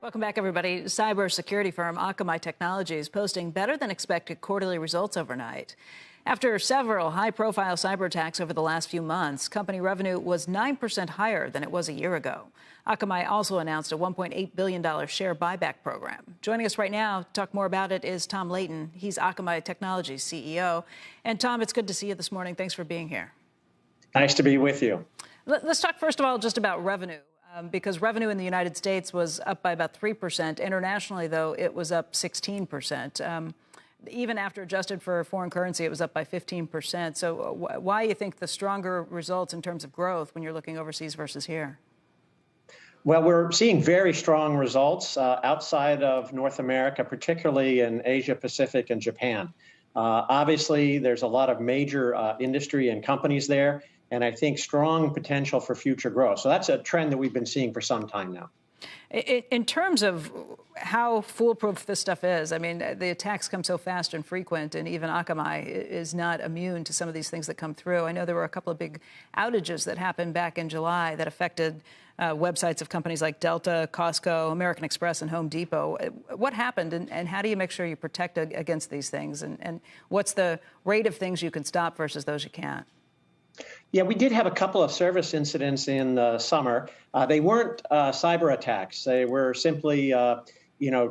Welcome back, everybody. Cybersecurity firm Akamai Technology is posting better than expected quarterly results overnight. After several high-profile cyber attacks over the last few months, company revenue was 9% higher than it was a year ago. Akamai also announced a $1.8 billion share buyback program. Joining us right now to talk more about it is Tom Leighton. He's Akamai Technology CEO. And Tom, it's good to see you this morning. Thanks for being here. Nice to be with you. Let's talk first of all just about revenue. Because revenue in the United States was up by about 3%. Internationally, though, it was up 16%. Even after adjusted for foreign currency, it was up by 15%. So why do you think the stronger results in terms of growth when you're looking overseas versus here? Well, we're seeing very strong results outside of North America, particularly in Asia Pacific and Japan. Obviously, there's a lot of major industry and companies there, and I think strong potential for future growth. So that's a trend that we've been seeing for some time now. In terms of how foolproof this stuff is, I mean, the attacks come so fast and frequent, and even Akamai is not immune to some of these things that come through. I know there were a couple of big outages that happened back in July that affected websites of companies like Delta, Costco, American Express, and Home Depot. What happened, and how do you make sure you protect against these things? And what's the rate of things you can stop versus those you can't? Yeah, we did have a couple of service incidents in the summer. They weren't cyber attacks. They were simply,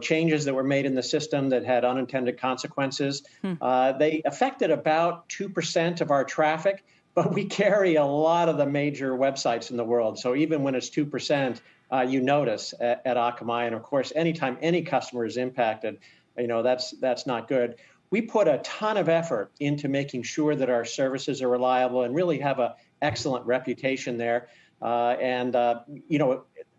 changes that were made in the system that had unintended consequences. They affected about 2% of our traffic, but we carry a lot of the major websites in the world. So even when it's 2%, you notice at Akamai. And of course, anytime any customer is impacted, that's not good. We put a ton of effort into making sure that our services are reliable and really have an excellent reputation there. On the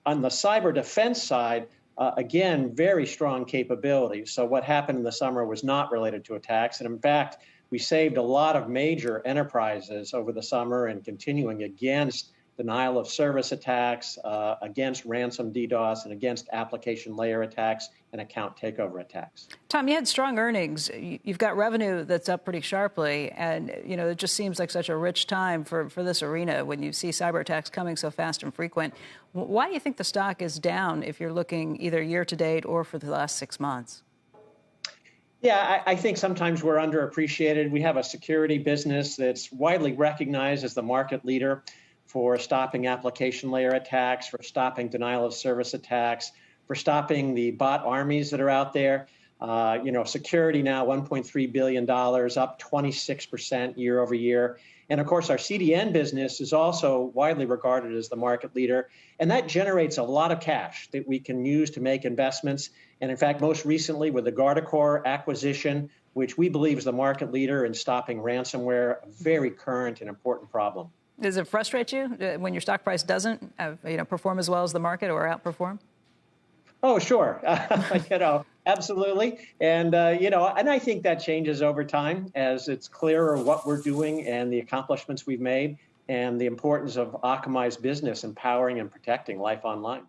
cyber defense side, again, very strong capabilities. So what happened in the summer was not related to attacks. And in fact, we saved a lot of major enterprises over the summer and continuing against denial of service attacks, against ransom DDoS, and against application layer attacks and account takeover attacks. Tom, you had strong earnings. You've got revenue that's up pretty sharply. And, it just seems like such a rich time for this arena when you see cyber attacks coming so fast and frequent. Why do you think the stock is down if you're looking either year to date or for the last 6 months? Yeah, I think sometimes we're underappreciated. We have a security business that's widely recognized as the market leader for stopping application layer attacks, for stopping denial of service attacks, for stopping the bot armies that are out there. Security now, $1.3 billion, up 26% year over year. And of course, our CDN business is also widely regarded as the market leader. And that generates a lot of cash that we can use to make investments. And in fact, most recently with the Guardicore acquisition, which we believe is the market leader in stopping ransomware, a very current and important problem. Does it frustrate you when your stock price doesn't, perform as well as the market or outperform? Oh, sure. Absolutely. And, and I think that changes over time as it's clearer what we're doing and the accomplishments we've made and the importance of Akamai's business empowering and protecting life online.